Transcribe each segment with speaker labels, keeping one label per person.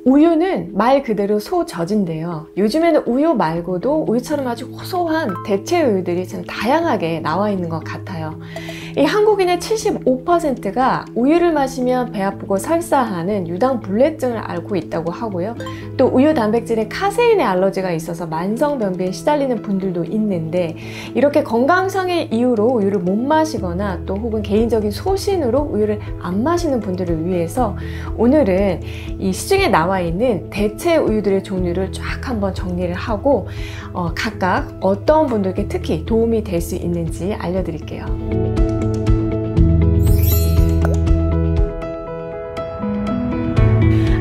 Speaker 1: 우유는 말 그대로 소젖인데요. 요즘에는 우유 말고도 우유처럼 아주 고소한 대체 우유들이 참 다양하게 나와 있는 것 같아요. 이 한국인의 75%가 우유를 마시면 배 아프고 설사하는 유당불내증을 앓고 있다고 하고요. 또 우유 단백질에 카세인에 알러지가 있어서 만성변비에 시달리는 분들도 있는데, 이렇게 건강상의 이유로 우유를 못 마시거나 또 혹은 개인적인 소신으로 우유를 안 마시는 분들을 위해서 오늘은 이 시중에 나와 있는 대체 우유들의 종류를 쫙 한번 정리를 하고 각각 어떤 분들께 특히 도움이 될 수 있는지 알려드릴게요.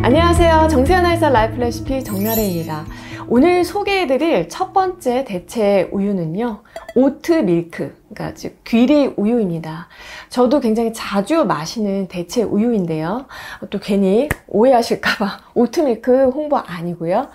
Speaker 1: 안녕하세요. 정세현아이사 라이프 레시피 정나래입니다. 오늘 소개해드릴 첫 번째 대체 우유는요, 오트밀크, 그러니까 즉 귀리 우유입니다. 저도 굉장히 자주 마시는 대체 우유인데요. 또 괜히 오해하실까봐 오트밀크 홍보 아니고요.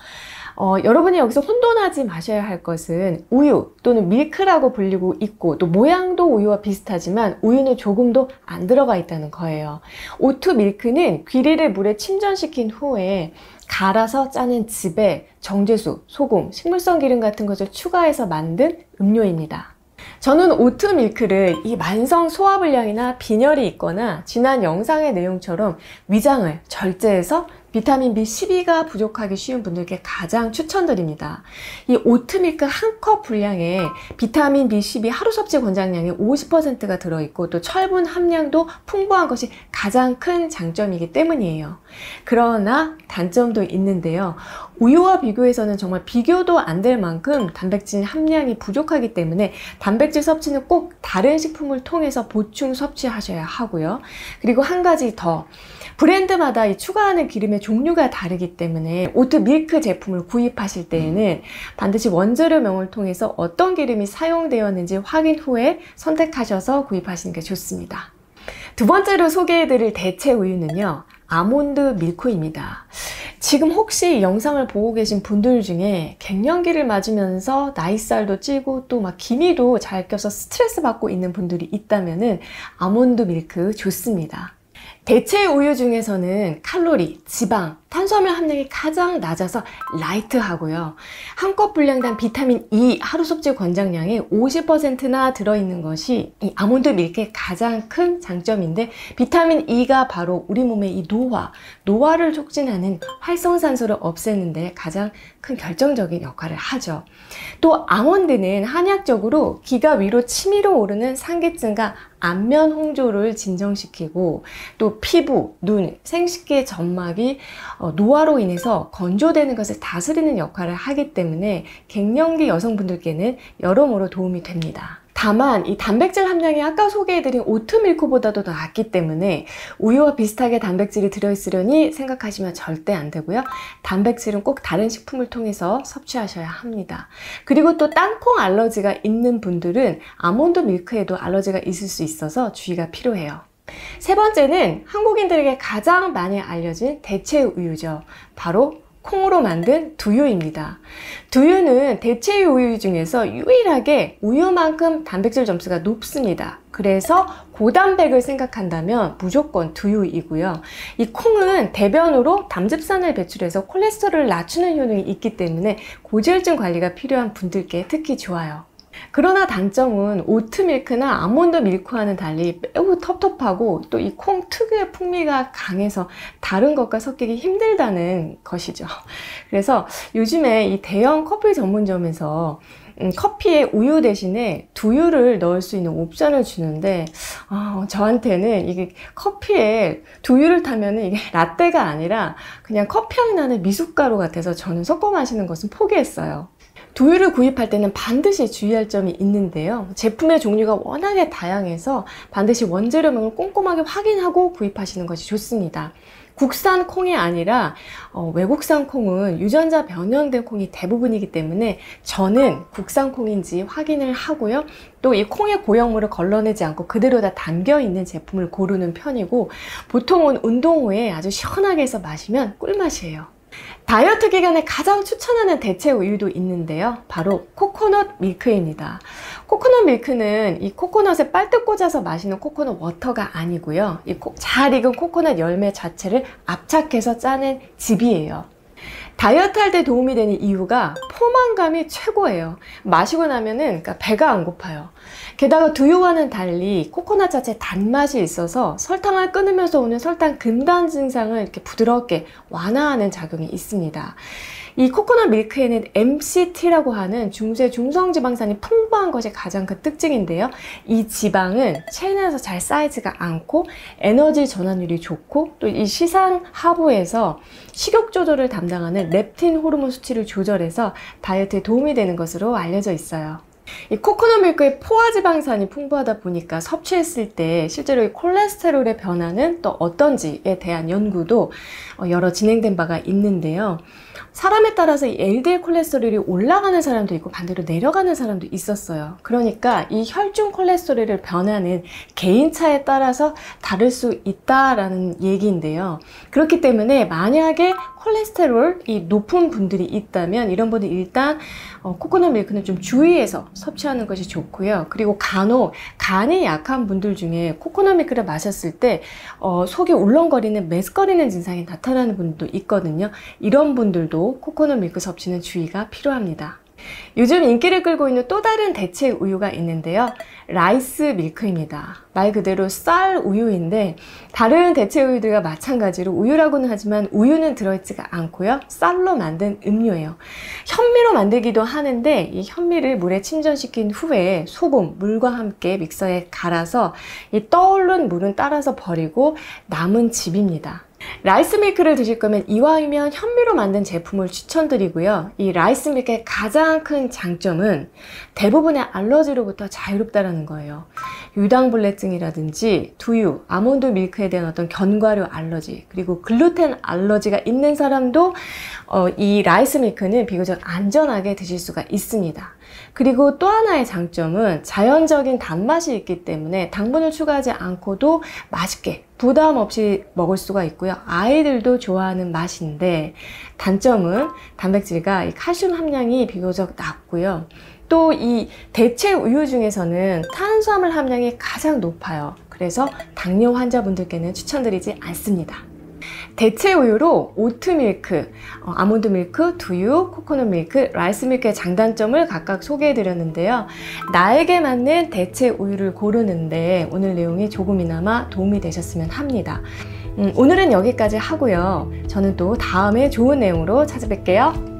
Speaker 1: 여러분이 여기서 혼돈하지 마셔야 할 것은 우유 또는 밀크라고 불리고 있고, 또 모양도 우유와 비슷하지만 우유는 조금도 안 들어가 있다는 거예요. 오트밀크는 귀리를 물에 침전시킨 후에 갈아서 짜낸 즙에 정제수, 소금, 식물성 기름 같은 것을 추가해서 만든 음료입니다. 저는 오트밀크를 이 만성 소화불량이나 빈혈이 있거나 지난 영상의 내용처럼 위장을 절제해서 비타민 B12가 부족하기 쉬운 분들께 가장 추천드립니다. 이 오트밀크 한 컵 분량에 비타민 B12 하루 섭취 권장량의 50%가 들어있고, 또 철분 함량도 풍부한 것이 가장 큰 장점이기 때문이에요. 그러나 단점도 있는데요. 우유와 비교해서는 정말 비교도 안 될 만큼 단백질 함량이 부족하기 때문에 단백질 섭취는 꼭 다른 식품을 통해서 보충 섭취하셔야 하고요. 그리고 한 가지 더, 브랜드마다 이 추가하는 기름의 종류가 다르기 때문에 오트밀크 제품을 구입하실 때에는 반드시 원재료명을 통해서 어떤 기름이 사용되었는지 확인 후에 선택하셔서 구입하시는 게 좋습니다. 두 번째로 소개해드릴 대체 우유는요, 아몬드 밀크입니다. 지금 혹시 이 영상을 보고 계신 분들 중에 갱년기를 맞으면서 나이살도 찌고 또 막 기미도 잘 껴서 스트레스 받고 있는 분들이 있다면은 아몬드 밀크 좋습니다. 대체 우유 중에서는 칼로리, 지방, 탄수화물 함량이 가장 낮아서 라이트하고요. 한 컵 분량당 비타민 E 하루 섭취 권장량의 50%나 들어있는 것이 이 아몬드 밀크의 가장 큰 장점인데, 비타민 E가 바로 우리 몸의 이 노화를 촉진하는 활성산소를 없애는 데 가장 큰 결정적인 역할을 하죠. 또 아몬드는 한약적으로 기가 위로 치밀어 오르는 상기증과 안면 홍조를 진정시키고, 또 피부, 눈, 생식기의 점막이 노화로 인해서 건조되는 것을 다스리는 역할을 하기 때문에 갱년기 여성분들께는 여러모로 도움이 됩니다. 다만 이 단백질 함량이 아까 소개해드린 오트밀크보다도 낮기 때문에 우유와 비슷하게 단백질이 들어있으려니 생각하시면 절대 안 되고요. 단백질은 꼭 다른 식품을 통해서 섭취하셔야 합니다. 그리고 또 땅콩 알러지가 있는 분들은 아몬드 밀크에도 알러지가 있을 수 있어서 주의가 필요해요. 세 번째는 한국인들에게 가장 많이 알려진 대체 우유죠. 바로 콩으로 만든 두유입니다. 두유는 대체 우유 중에서 유일하게 우유만큼 단백질 점수가 높습니다. 그래서 고단백을 생각한다면 무조건 두유이고요. 이 콩은 대변으로 담즙산을 배출해서 콜레스테롤을 낮추는 효능이 있기 때문에 고지혈증 관리가 필요한 분들께 특히 좋아요. 그러나 단점은 오트밀크나 아몬드 밀크와는 달리 매우 텁텁하고 또 이 콩 특유의 풍미가 강해서 다른 것과 섞이기 힘들다는 것이죠. 그래서 요즘에 이 대형 커피 전문점에서 커피에 우유 대신에 두유를 넣을 수 있는 옵션을 주는데, 저한테는 이게 커피에 두유를 타면은 이게 라떼가 아니라 그냥 커피향 나는 미숫가루 같아서 저는 섞어 마시는 것은 포기했어요. 두유를 구입할 때는 반드시 주의할 점이 있는데요. 제품의 종류가 워낙에 다양해서 반드시 원재료명을 꼼꼼하게 확인하고 구입하시는 것이 좋습니다. 국산 콩이 아니라 외국산 콩은 유전자 변형된 콩이 대부분이기 때문에 저는 국산 콩인지 확인을 하고요. 또 이 콩의 고형물을 걸러내지 않고 그대로 다 담겨 있는 제품을 고르는 편이고, 보통은 운동 후에 아주 시원하게 해서 마시면 꿀맛이에요. 다이어트 기간에 가장 추천하는 대체 우유도 있는데요. 바로 코코넛 밀크입니다. 코코넛 밀크는 이 코코넛에 빨대 꽂아서 마시는 코코넛 워터가 아니고요. 이 잘 익은 코코넛 열매 자체를 압착해서 짜낸 즙이에요. 다이어트 할 때 도움이 되는 이유가 포만감이 최고예요. 마시고 나면은 그러니까 배가 안 고파요. 게다가 두유와는 달리 코코넛 자체에 단맛이 있어서 설탕을 끊으면서 오는 설탕 금단 증상을 이렇게 부드럽게 완화하는 작용이 있습니다. 이 코코넛 밀크에는 MCT라고 하는 중세 중성지방산이 풍부한 것이 가장 큰 특징인데요. 이 지방은 체내에서 잘 쌓이지가 않고 에너지 전환율이 좋고 또 이 시상 하부에서 식욕 조절을 담당하는 렙틴 호르몬 수치를 조절해서 다이어트에 도움이 되는 것으로 알려져 있어요. 이 코코넛 밀크의 포화지방산이 풍부하다 보니까 섭취했을 때 실제로 이 콜레스테롤의 변화는 또 어떤지에 대한 연구도 여러 진행된 바가 있는데요. 사람에 따라서 이 LDL 콜레스테롤이 올라가는 사람도 있고 반대로 내려가는 사람도 있었어요. 그러니까 이 혈중 콜레스테롤을 변하는 개인차에 따라서 다를 수 있다라는 얘기인데요. 그렇기 때문에 만약에 콜레스테롤이 높은 분들이 있다면 이런 분들 일단 코코넛 밀크는 좀 주의해서 섭취하는 것이 좋고요. 그리고 간혹 간이 약한 분들 중에 코코넛 밀크를 마셨을 때 속이 울렁거리는 메스꺼리는 증상이 나타나는 분들도 있거든요. 이런 분들도 코코넛 밀크 섭취는 주의가 필요합니다. 요즘 인기를 끌고 있는 또 다른 대체 우유가 있는데요. 라이스 밀크입니다. 말 그대로 쌀 우유인데 다른 대체 우유들과 마찬가지로 우유라고는 하지만 우유는 들어있지가 않고요. 쌀로 만든 음료예요. 현미로 만들기도 하는데 이 현미를 물에 침전시킨 후에 소금, 물과 함께 믹서에 갈아서 이 떠오른 물은 따라서 버리고 남은 즙입니다. 라이스 밀크를 드실 거면 이왕이면 현미로 만든 제품을 추천드리고요. 이 라이스 밀크의 가장 큰 장점은 대부분의 알러지로부터 자유롭다는 거예요. 유당불내증이라든지 두유, 아몬드 밀크에 대한 어떤 견과류 알러지, 그리고 글루텐 알러지가 있는 사람도 이 라이스 밀크는 비교적 안전하게 드실 수가 있습니다. 그리고 또 하나의 장점은 자연적인 단맛이 있기 때문에 당분을 추가하지 않고도 맛있게 부담 없이 먹을 수가 있고요. 아이들도 좋아하는 맛인데 단점은 단백질과 이 칼슘 함량이 비교적 낮고요. 또 이 대체 우유 중에서는 탄수화물 함량이 가장 높아요. 그래서 당뇨 환자분들께는 추천드리지 않습니다. 대체 우유로 오트밀크, 아몬드 밀크, 두유, 코코넛 밀크, 라이스 밀크의 장단점을 각각 소개해 드렸는데요. 나에게 맞는 대체 우유를 고르는데 오늘 내용이 조금이나마 도움이 되셨으면 합니다. 오늘은 여기까지 하고요. 저는 또 다음에 좋은 내용으로 찾아뵐게요.